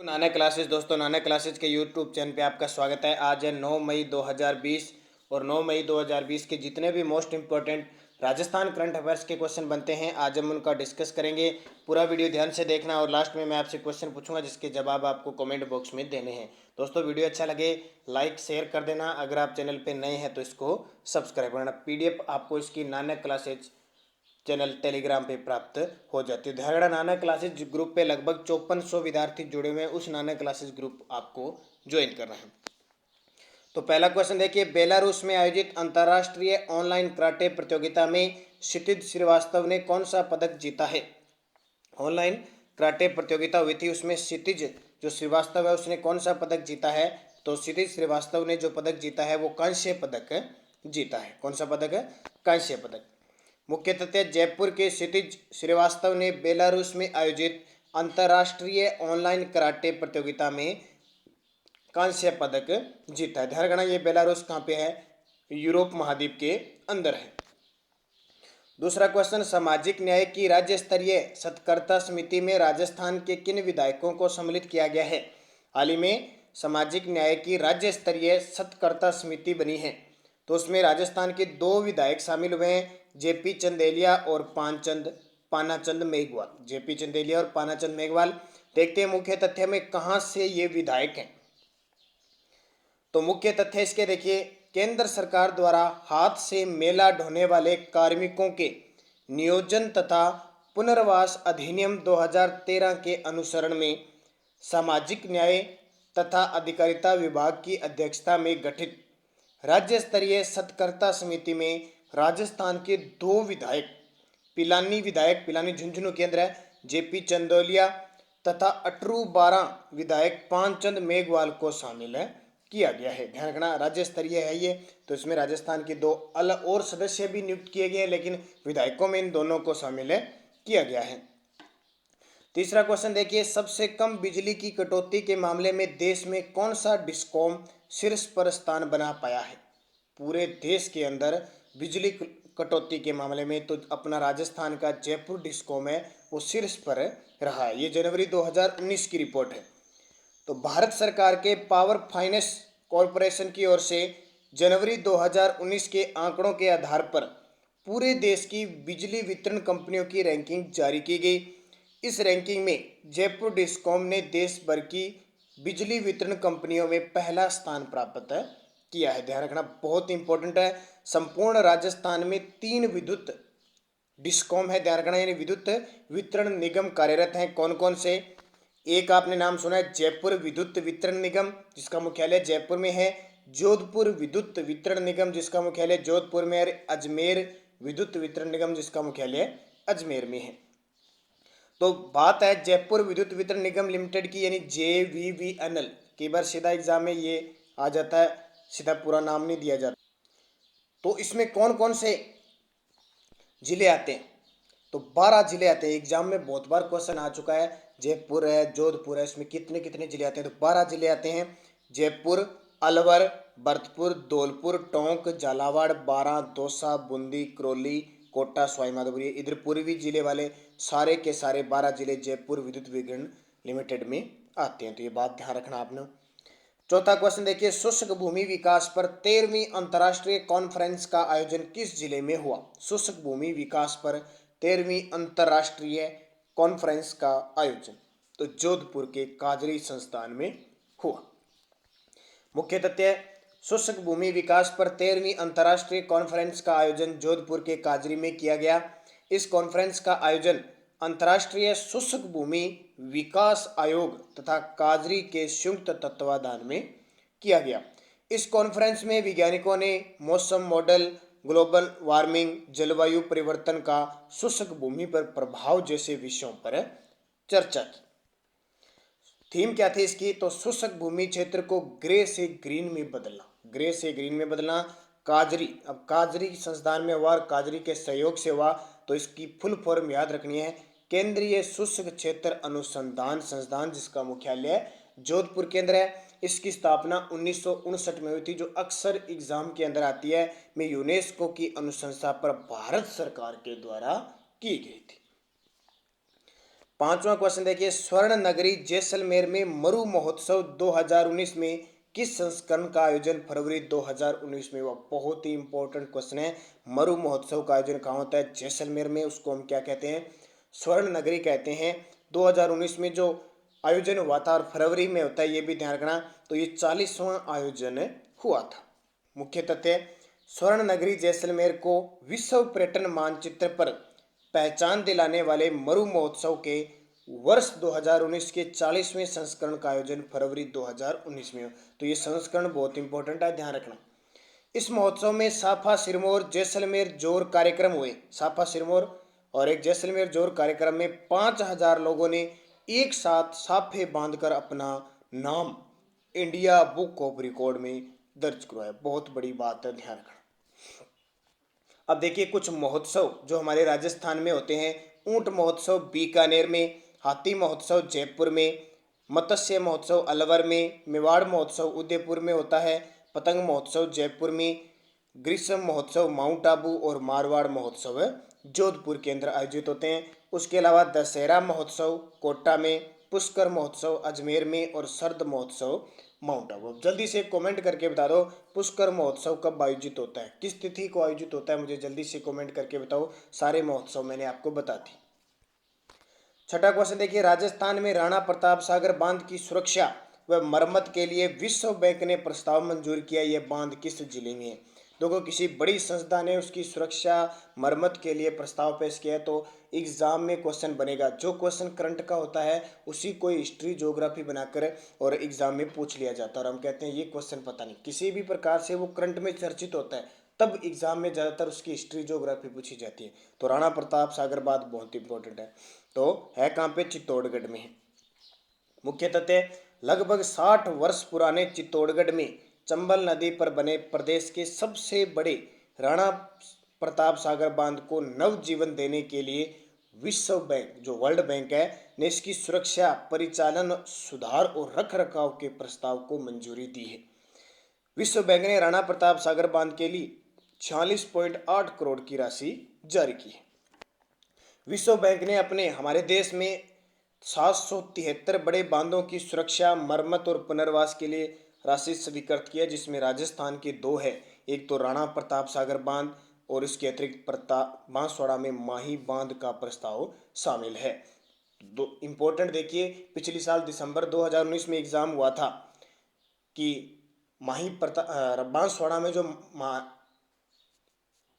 नाना classes दोस्तों, नाना classes के YouTube channel पे आपका स्वागत है। आज है 9 मई 2020 और 9 मई 2020 के जितने भी most important Rajasthan current affairs के क्वेश्चन बनते हैं आज हम उनका डिस्कस करेंगे। पूरा वीडियो ध्यान से देखना और लास्ट में मैं आपसे क्वेश्चन पूछूंगा जिसके जवाब आपको कमेंट बॉक्स में देने हैं। दोस्तों वीडियो अच्छा लगे लाइक शेयर कर देना। अगर आप चैनल पर नए हैं तो इसको सब्सक्राइब करना। PDF आपको इसकी नाना क्लासेज चैनल टेलीग्राम पे प्राप्त हो जाती है। धारगढ़ नाना क्लासेज ग्रुप पे लगभग 5400 विद्यार्थी जुड़े हुए हैं। उस नाना क्लासेज ग्रुप आपको ज्वाइन करना है। तो पहला क्वेश्चन देखिए, बेलारूस में आयोजित अंतर्राष्ट्रीय ऑनलाइन कराटे प्रतियोगिता में क्षितिज श्रीवास्तव ने कौन सा पदक जीता है। ऑनलाइन कराटे प्रतियोगिता हुई थी, उसमें क्षितिज जो श्रीवास्तव है उसने कौन सा पदक जीता है। तो क्षितिज श्रीवास्तव ने जो पदक जीता है वो कांस्य पदक जीता है। कौन सा पदक है? कांस्य पदक। मुख्य तथ्य, जयपुर के क्षितिज श्रीवास्तव ने बेलारूस में आयोजित अंतर्राष्ट्रीय ऑनलाइन कराटे प्रतियोगिता में कांस्य पदक जीता है। ध्यान रखना ये बेलारूस कहाँ पे है? यूरोप महाद्वीप के अंदर है। दूसरा क्वेश्चन, सामाजिक न्याय की राज्य स्तरीय सत्कर्ता समिति में राजस्थान के किन विधायकों को सम्मिलित किया गया है। हाल ही में सामाजिक न्याय की राज्य स्तरीय सत्कर्ता समिति बनी है, तो उसमें राजस्थान के 2 विधायक शामिल हुए हैं, जेपी चंदेलिया और पानाचंद मेघवाल। जेपी चंदेलिया और पानाचंद मेघवाल। देखते हैं मुख्य तथ्य में कहां से ये विधायक हैं। तो मुख्य तथ्य इसके देखिए, केंद्र सरकार द्वारा हाथ से मेला ढोने वाले कार्मिकों के नियोजन तथा पुनर्वास अधिनियम 2013 के अनुसरण में सामाजिक न्याय तथा अधिकारिता विभाग की अध्यक्षता में गठित राज्य स्तरीय सत्कर्ता समिति में राजस्थान के 2 विधायक पिलानी झुंझुनू केंद्र है, जेपी चंदोलिया तथा अटरू 12 विधायक पानचंद मेघवाल को शामिल किया गया है। ध्यान रखना राज्य स्तरीय है ये, तो इसमें राजस्थान के 2 अलग और सदस्य भी नियुक्त किए गए हैं, लेकिन विधायकों में इन दोनों को शामिल किया गया है। तीसरा क्वेश्चन देखिए, सबसे कम बिजली की कटौती के मामले में देश में कौन सा डिस्कॉम शीर्ष पर स्थान बना पाया है। पूरे देश के अंदर बिजली कटौती के मामले में तो अपना राजस्थान का जयपुर डिस्कॉम है वो शीर्ष पर रहा है। ये जनवरी 2019 की रिपोर्ट है। तो भारत सरकार के पावर फाइनेंस कॉरपोरेशन की ओर से जनवरी 2019 के आंकड़ों के आधार पर पूरे देश की बिजली वितरण कंपनियों की रैंकिंग जारी की गई। इस रैंकिंग में जयपुर डिस्कॉम ने देश भर की बिजली वितरण कंपनियों में पहला स्थान प्राप्त किया है। ध्यान रखना बहुत इंपॉर्टेंट है। संपूर्ण राजस्थान में 3 विद्युत डिस्कॉम है। ध्यान रखना यानी विद्युत वितरण निगम कार्यरत हैं। कौन कौन से? एक आपने नाम सुना है जयपुर विद्युत वितरण निगम जिसका मुख्यालय जयपुर में है, जोधपुर विद्युत वितरण निगम जिसका मुख्यालय जोधपुर में है, अजमेर विद्युत वितरण निगम जिसका मुख्यालय अजमेर में है। तो बात है जयपुर विद्युत वितरण निगम लिमिटेड की यानी JVVNL। कई बार सीधा एग्जाम में ये आ जाता है, सीधा पूरा नाम नहीं दिया जाता। तो इसमें कौन कौन से जिले आते हैं? तो 12 जिले आते हैं। एग्जाम में बहुत बार क्वेश्चन आ चुका है, जयपुर है, जोधपुर है, इसमें कितने कितने जिले आते हैं। तो 12 जिले आते हैं। जयपुर, अलवर, भरतपुर, धौलपुर, टोंक, झालावाड़, बारां, दौसा, बूंदी, करौली, कोटा, सवाई माधोपुर। इधर पूर्वी जिले वाले सारे के सारे 12 जिले जयपुर विद्युत वितरण लिमिटेड में आते हैं। तो ये बात ध्यान रखना आपने। चौथा क्वेश्चन देखिए, शुष्क भूमि विकास पर 13वीं अंतर्राष्ट्रीय कॉन्फ्रेंस का आयोजन किस जिले में हुआ। शुष्क भूमि विकास पर 13वीं अंतर्राष्ट्रीय कॉन्फ्रेंस का आयोजन तो जोधपुर के काजरी संस्थान में हुआ। मुख्य तथ्य, शुष्क भूमि विकास पर 13वीं अंतर्राष्ट्रीय कॉन्फ्रेंस का आयोजन जोधपुर के काजरी में किया गया। इस कॉन्फ्रेंस का आयोजन अंतर्राष्ट्रीय शुष्क भूमि विकास आयोग तथा काजरी के संयुक्त तत्वाधान में किया गया। इस कॉन्फ्रेंस में वैज्ञानिकों ने मौसम मॉडल, ग्लोबल वार्मिंग, जलवायु परिवर्तन का शुष्क भूमि पर प्रभाव जैसे विषयों पर चर्चा की। थीम क्या थी इसकी? तो शुष्क भूमि क्षेत्र को ग्रे से ग्रीन में बदलना। ग्रे से ग्रीन में बदलना काजरी। अब काजरी संस्थान में हुआ, काजरी के सहयोग से हुआ, तो इसकी फुल फॉर्म याद रखनी है, केंद्रीय शुष्क क्षेत्र अनुसंधान संस्थान जिसका मुख्यालय जोधपुर केंद्र है। इसकी स्थापना 1959 में हुई थी, जो अक्सर एग्जाम के अंदर आती है, में यूनेस्को की अनुशंसा पर भारत सरकार के द्वारा की गई थी। पांचवा क्वेश्चन देखिए, स्वर्ण नगरी जैसलमेर में मरु महोत्सव 2019 में किस संस्करण का आयोजन फरवरी 2019 में हुआ? बहुत ही इंपॉर्टेंट क्वेश्चन है। मरु महोत्सव का आयोजन कहाँ होता है? जैसलमेर में। उसको हम क्या कहते हैं? स्वर्ण नगरी कहते हैं। 2019 में जो आयोजन हुआ था और फरवरी में होता है, ये भी ध्यान रखना। तो ये 40वां आयोजन हुआ था। मुख्य तथ्य, स्वर्ण नगरी जैसलमेर को विश्व पर्यटन मानचित्र पर पहचान दिलाने वाले मरु महोत्सव के वर्ष 2019 के 40वें संस्करण का आयोजन फरवरी 2019 में हो। तो ये संस्करण बहुत इंपॉर्टेंट है, ध्यान रखना। इस महोत्सव में साफा सिरमौर जैसलमेर जोर कार्यक्रम हुए। साफा सिरमौर और एक जैसलमेर जोर कार्यक्रम में 5000 लोगों ने एक साथ साफे बांधकर अपना नाम इंडिया बुक ऑफ रिकॉर्ड में दर्ज करवाया। बहुत बड़ी बात है, ध्यान रखना। अब देखिए कुछ महोत्सव जो हमारे राजस्थान में होते हैं। ऊंट महोत्सव बीकानेर में, हाथी महोत्सव जयपुर में, मत्स्य महोत्सव अलवर में, मेवाड़ महोत्सव उदयपुर में होता है, पतंग महोत्सव जयपुर में, ग्रीष्म महोत्सव माउंट आबू और मारवाड़ महोत्सव जोधपुर के अंदर आयोजित होते हैं। उसके अलावा दशहरा महोत्सव कोटा में, पुष्कर महोत्सव अजमेर में और शरद महोत्सव माउंट आबू। जल्दी से कमेंट करके बता दो पुष्कर महोत्सव कब आयोजित होता है, किस तिथि को आयोजित होता है, मुझे जल्दी से कमेंट करके बताओ। सारे महोत्सव मैंने आपको बता दी। छठा क्वेश्चन देखिए, राजस्थान में राणा प्रताप सागर बांध की सुरक्षा व मरम्मत के लिए विश्व बैंक ने प्रस्ताव मंजूर किया। यह बांध किस जिले में है? देखो किसी बड़ी संस्था ने उसकी सुरक्षा मरम्मत के लिए प्रस्ताव पेश किया तो एग्जाम में क्वेश्चन बनेगा। जो क्वेश्चन करंट का होता है उसी को हिस्ट्री ज्योग्राफी बनाकर और एग्जाम में पूछ लिया जाता है। और हम कहते हैं ये क्वेश्चन पता नहीं, किसी भी प्रकार से वो करंट में चर्चित होता है तब एग्जाम में ज़्यादातर उसकी हिस्ट्री ज्योग्राफी पूछी जाती है। तो राणा प्रताप सागर बांध बहुत इंपॉर्टेंट है। तो है कहाँ पे? चित्तौड़गढ़ में है। मुख्य तथ्य, लगभग 60 वर्ष पुराने चित्तौड़गढ़ में चंबल नदी पर बने प्रदेश के सबसे बड़े राणा प्रताप सागर बांध को नवजीवन देने के लिए विश्व बैंक, जो वर्ल्ड बैंक है, ने इसकी सुरक्षा, परिचालन, सुधार और रखरखाव के प्रस्ताव को मंजूरी दी है। विश्व बैंक ने राणा प्रताप सागर बांध के लिए 46.8 करोड़ की राशि जारी की है। विश्व बैंक ने अपने हमारे देश में 773 बड़े बांधों की सुरक्षा, मरम्मत और पुनर्वास के लिए राशि स्वीकृत की है, जिसमें राजस्थान के 2 है। एक तो राणा प्रताप सागर बांध और इसके अतिरिक्त प्रताप बांसवाड़ा में माही बांध का प्रस्ताव शामिल है। दो इंपॉर्टेंट देखिए, पिछले साल दिसंबर 2019 में एग्जाम हुआ था कि माही बांसवाड़ा में जो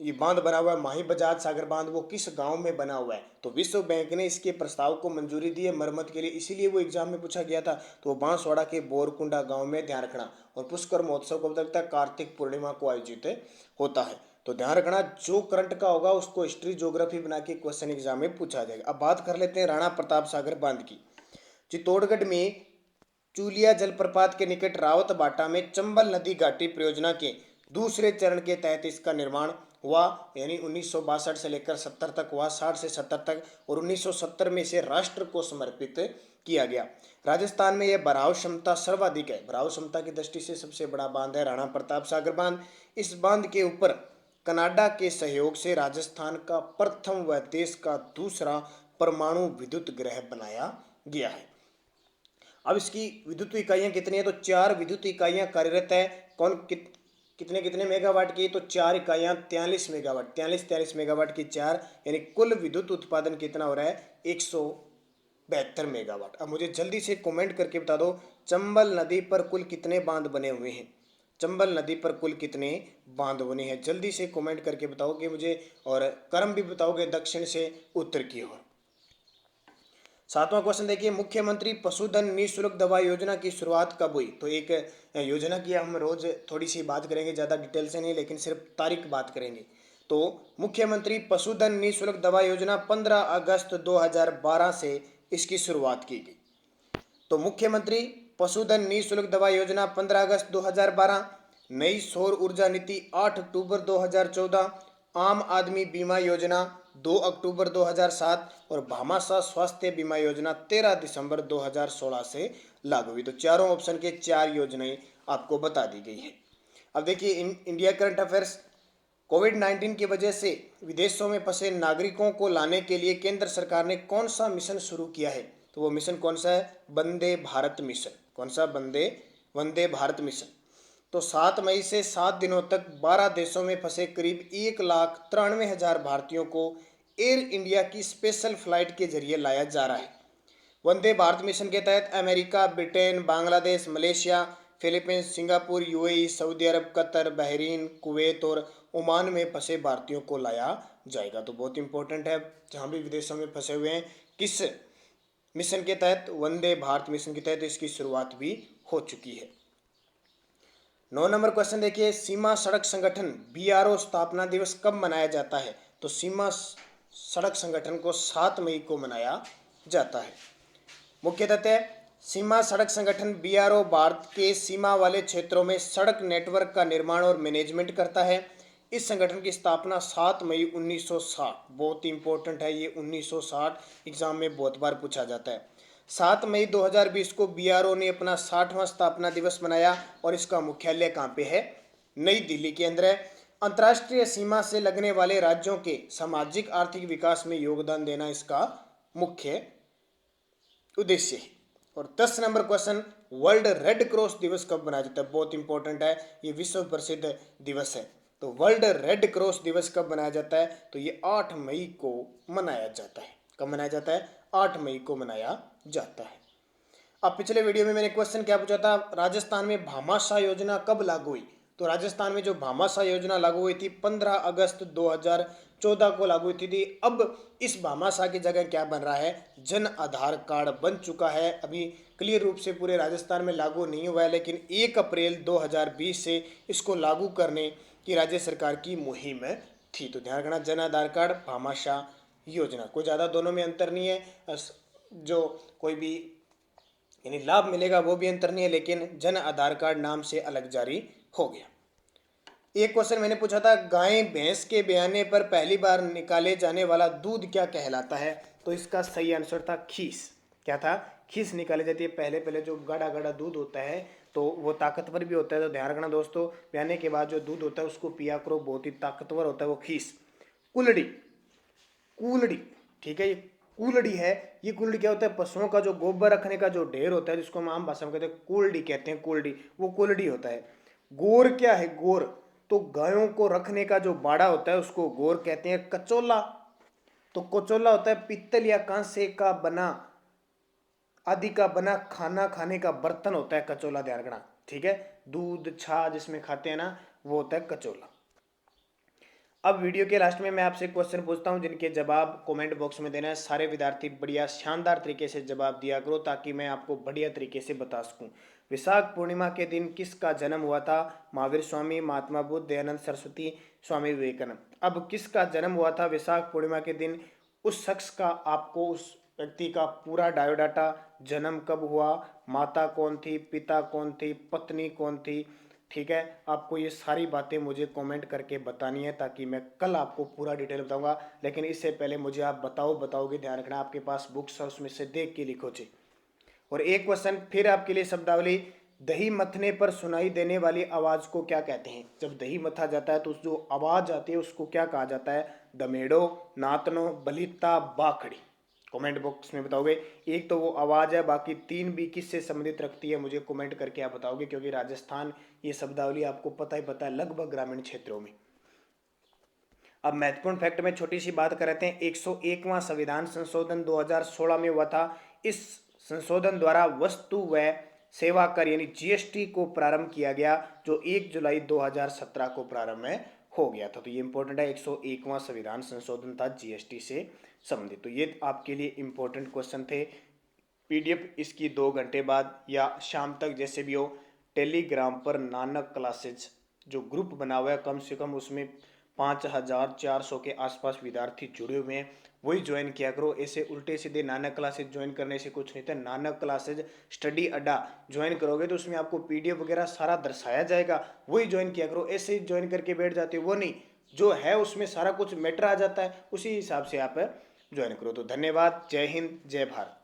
ये बांध बना हुआ है माही बजाज सागर बांध, वो किस गांव में बना हुआ है? तो विश्व बैंक ने इसके प्रस्ताव को मंजूरी दी है मरम्मत के लिए, इसीलिए वो एग्जाम में पूछा गया था। तो बांसवाड़ा के बोरकुंडा गांव में, ध्यान रखना। और पुष्कर महोत्सव कब तक था? कार्तिक पूर्णिमा को आयोजित होता है। तो ध्यान रखना, जो करंट का होगा उसको हिस्ट्री ज्योग्राफी बना के क्वेश्चन एग्जाम में पूछा जाएगा। अब बात कर लेते हैं राणा प्रताप सागर बांध की। चित्तौड़गढ़ में चूलिया जलप्रपात के निकट रावत बाटा में चंबल नदी घाटी परियोजना के दूसरे चरण के तहत इसका निर्माण हुआ, यानी 1962 से लेकर 70 तक हुआ, 60 से 70 तक, और 1970 में इसे राष्ट्र को समर्पित किया गया। राजस्थान में यह भराव क्षमता सर्वाधिक है। भराव क्षमता की दृष्टि से सबसे बड़ा बांध है राणा प्रताप सागर बांध। इस बांध के ऊपर कनाडा के सहयोग से राजस्थान का प्रथम व देश का दूसरा परमाणु विद्युत ग्रह बनाया गया है। अब इसकी विद्युत इकाइयां कितनी है? तो 4 विद्युत इकाइयां कार्यरत है। कितने कितने मेगावाट की? तो 4 इकाइयां 43 मेगावाट, 43 मेगावाट की 4, यानी कुल विद्युत उत्पादन कितना हो रहा है? 172 मेगावाट। अब मुझे जल्दी से कमेंट करके बता दो चंबल नदी पर कुल कितने बांध बने हुए हैं? चंबल नदी पर कुल कितने बांध बने हैं? जल्दी से कमेंट करके बताओगे मुझे, और क्रम भी बताओगे दक्षिण से उत्तर की ओर। 7वां क्वेश्चन देखिए, मुख्यमंत्री पशुधन निःशुल्क दवा योजना की शुरुआत कब हुई? तो एक योजना की हम रोज थोड़ी सी बात करेंगे, ज़्यादा डिटेल से नहीं, लेकिन सिर्फ तारीख बात करेंगे। तो मुख्यमंत्री पशुधन निःशुल्क दवा योजना 15 अगस्त 2012 से इसकी शुरुआत की गई। तो मुख्यमंत्री पशुधन निःशुल्क दवा योजना 15 अगस्त 2012, नई सौर ऊर्जा नीति 8 अक्टूबर 2014, आम आदमी बीमा योजना 2 अक्टूबर 2007 और भामाशाह स्वास्थ्य बीमा योजना 13 दिसंबर 2016 से लागू हुई। तो चारों ऑप्शन के 4 योजनाएं आपको बता दी गई है। अब देखिए इंडिया करंट अफेयर्स कोविड-19 की वजह से विदेशों में फंसे नागरिकों को लाने के लिए केंद्र सरकार ने कौन सा मिशन शुरू किया है? तो वो मिशन कौन सा है? वंदे भारत मिशन। कौन सा? वंदे भारत मिशन। तो 7 मई से 7 दिनों तक 12 देशों में फंसे करीब 1,93,000 भारतीयों को एयर इंडिया की स्पेशल फ्लाइट के जरिए लाया जा रहा है। वंदे भारत मिशन के तहत America, Britain, Bangladesh, Malaysia, Philippines, Singapore, UAE, Saudi Arab, Qatar, Bahrain, Kuwait और ओमान में फंसे भारतीयों को लाया जाएगा। तो बहुत इंपॉर्टेंट है, जहां भी विदेशों में फंसे हुए हैं, किस मिशन के तहत? वंदे भारत मिशन के तहत इसकी शुरुआत भी हो चुकी है। 9 नंबर क्वेश्चन देखिए, सीमा सड़क संगठन बीआरओ स्थापना दिवस कब मनाया जाता है? तो सीमा सड़क संगठन को 7 मई को मनाया जाता है। मुख्य तथ्य, सीमा सड़क संगठन बीआरओ भारत के सीमा वाले क्षेत्रों में सड़क नेटवर्क का निर्माण और मैनेजमेंट करता है। इस संगठन की स्थापना 7 मई 1960, बहुत इंपॉर्टेंट है ये, 1960 एग्जाम में बहुत बार पूछा जाता है। 7 मई 2020 को बीआरओ ने अपना 60वां स्थापना दिवस मनाया और इसका मुख्यालय कहाँ पे है? नई दिल्ली के अंदर है। अंतर्राष्ट्रीय सीमा से लगने वाले राज्यों के सामाजिक आर्थिक विकास में योगदान देना इसका मुख्य उद्देश्य है। और 10 number question, world red cross दिवस कब मनाया जाता है? बहुत इंपॉर्टेंट है, ये विश्व प्रसिद्ध दिवस है। तो वर्ल्ड रेड क्रॉस दिवस कब मनाया जाता है? तो ये 8 मई को मनाया जाता है। कब मनाया जाता है? 8 मई को मनाया जाता है। अब पिछले वीडियो में मैंने क्वेश्चन क्या पूछा था, राजस्थान में भामाशाह योजना कब लागू हुई? तो राजस्थान में जो भामाशाह योजना लागू हुई थी 15 अगस्त 2014 को लागू हुई थी। अब इस भामाशाह की जगह क्या बन रहा है? जन आधार कार्ड बन चुका है। अभी क्लियर रूप से पूरे राजस्थान में लागू नहीं हुआ है, लेकिन 1 अप्रैल 2020 से इसको लागू करने की राज्य सरकार की मुहिम थी। तो ध्यान रखना, जन आधार कार्ड, भामाशाह योजना, कोई ज़्यादा दोनों में अंतर नहीं है। जो कोई भी यानी लाभ मिलेगा वो भी अंतर नहीं है, लेकिन जन आधार कार्ड नाम से अलग जारी हो गया। एक क्वेश्चन मैंने पूछा था, गाय भैंस के ब्याने पर पहली बार निकाले जाने वाला दूध क्या कहलाता है? तो इसका सही आंसर था खीस। क्या था? खीस निकाली जाती है। पहले पहले जो गाढ़ा गाढ़ा दूध होता है तो वो ताकतवर भी होता है। तो ध्यान रखना दोस्तों, ब्याने के बाद जो दूध होता है उसको पिया करो, बहुत ही ताकतवर होता है वो खीस। कुलड़ी, कूलड़ी, ठीक है, ये कूलड़ी है। ये कूलड़ी क्या होता है? पशुओं का जो गोबर रखने का जो ढेर होता है, जिसको हम आम भाषा में कहते हैं कूलड़ी, कहते हैं कूलड़ी, वो कूलड़ी होता है। गोर क्या है? गोर तो गायों को रखने का जो बाड़ा होता है उसको गोर कहते हैं। कचोला, तो कचोला होता है पीतल या कांसे का बना आदि का बना खाना खाने का बर्तन होता है कचोला, ध्यान रखना, ठीक है। दूध छाछ जिसमें खाते हैं ना, वो होता है कचोला। अब वीडियो के लास्ट में मैं आपसे क्वेश्चन पूछता हूं, जिनके जवाब कमेंट बॉक्स में देना है। सारे विद्यार्थी बढ़िया शानदार तरीके से जवाब दिया करो, ताकि मैं आपको बढ़िया तरीके से बता सकूं। विशाख पूर्णिमा के दिन किसका जन्म हुआ था? महावीर स्वामी, महात्मा बुद्ध, दयानंद सरस्वती, स्वामी विवेकानंद। अब किसका जन्म हुआ था विशाख पूर्णिमा के दिन? उस शख्स का, आपको उस व्यक्ति का पूरा बायोडाटा, जन्म कब हुआ, माता कौन थी, पिता कौन थी, पत्नी कौन थी, ठीक है, आपको ये सारी बातें मुझे कमेंट करके बतानी है, ताकि मैं कल आपको पूरा डिटेल बताऊंगा। लेकिन इससे पहले मुझे आप बताओगे, ध्यान रखना, आपके पास बुक्स है उसमें से देख के लिखो जी। और एक क्वेश्चन फिर आपके लिए, शब्दावली, दही मथने पर सुनाई देने वाली आवाज को क्या कहते हैं? जब दही मथा जाता है तो उस जो आवाज आती है उसको क्या कहा जाता है? दमेड़ो, नातनो, बलिता, बाखड़ी। कमेंट बॉक्स में बताओगे। एक तो वो आवाज है, बाकी 3 भी किससे संबंधित रखती है मुझे कमेंट करके आप बताओगे, क्योंकि राजस्थान ये शब्दावली आपको पता ही पता है लगभग ग्रामीण क्षेत्रों में। अब महत्वपूर्ण फैक्ट में छोटी सी बात कर रहे हैं। 101वां संविधान संशोधन 2016 में हुआ था। इस संशोधन द्वारा वस्तु व सेवा कर यानी जीएसटी को प्रारंभ किया गया, जो 1 जुलाई 2017 को प्रारंभ हो गया था। तो ये इंपॉर्टेंट है, 101वां संविधान संशोधन था जीएसटी से संबंधित। तो ये आपके लिए इंपॉर्टेंट क्वेश्चन थे। पीडीएफ इसकी 2 घंटे बाद या शाम तक जैसे भी हो, टेलीग्राम पर नानक क्लासेज जो ग्रुप बना हुआ है, कम से कम उसमें 5400 के आसपास विद्यार्थी जुड़े हुए हैं, वही ज्वाइन किया करो। ऐसे उल्टे सीधे नानक क्लासेज ज्वाइन करने से कुछ नहीं था। नानक क्लासेज स्टडी अड्डा ज्वाइन करोगे तो उसमें आपको पीडीएफ वगैरह सारा दर्शाया जाएगा, वही ज्वाइन किया करो। ऐसे ही ज्वाइन करके बैठ जाते हो वो नहीं, जो है उसमें सारा कुछ मैटर आ जाता है, उसी हिसाब से आप ज्वाइन करो। तो धन्यवाद, जय हिंद, जय भारत।